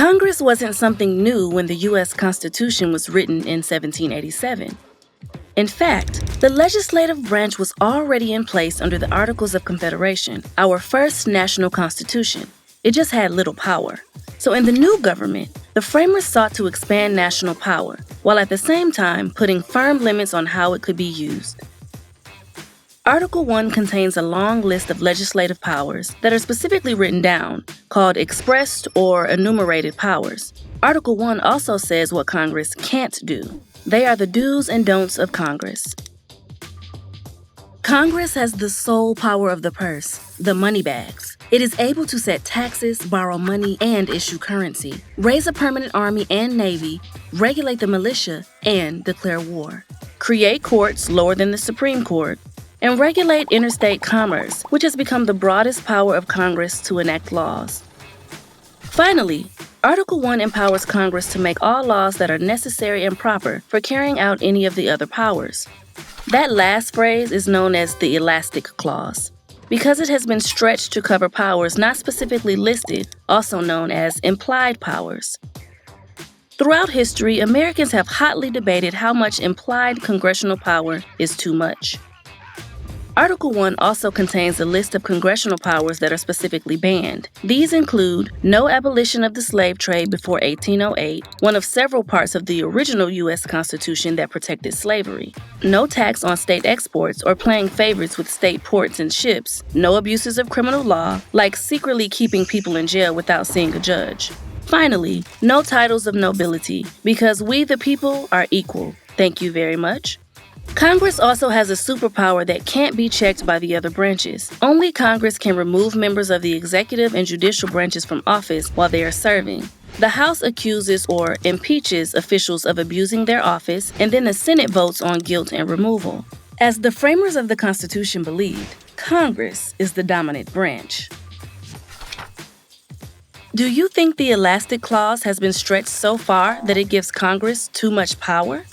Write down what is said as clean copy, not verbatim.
Congress wasn't something new when the U.S. Constitution was written in 1787. In fact, the legislative branch was already in place under the Articles of Confederation, our first national constitution. It just had little power. So in the new government, the framers sought to expand national power, while at the same time putting firm limits on how it could be used. Article 1 contains a long list of legislative powers that are specifically written down, called expressed or enumerated powers. Article 1 also says what Congress can't do. They are the do's and don'ts of Congress. Congress has the sole power of the purse, the money bags. It is able to set taxes, borrow money, and issue currency, raise a permanent army and navy, regulate the militia, and declare war, create courts lower than the Supreme Court, and regulate interstate commerce, which has become the broadest power of Congress to enact laws. Finally, Article 1 empowers Congress to make all laws that are necessary and proper for carrying out any of the other powers. That last phrase is known as the elastic clause, because it has been stretched to cover powers not specifically listed, also known as implied powers. Throughout history, Americans have hotly debated how much implied congressional power is too much. Article 1 also contains a list of congressional powers that are specifically banned. These include no abolition of the slave trade before 1808, one of several parts of the original U.S. Constitution that protected slavery, no tax on state exports or playing favorites with state ports and ships, no abuses of criminal law, like secretly keeping people in jail without seeing a judge. Finally, no titles of nobility, because we the people are equal. Thank you very much. Congress also has a superpower that can't be checked by the other branches. Only Congress can remove members of the executive and judicial branches from office while they are serving. The House accuses or impeaches officials of abusing their office, and then the Senate votes on guilt and removal. As the framers of the Constitution believed, Congress is the dominant branch. Do you think the elastic clause has been stretched so far that it gives Congress too much power?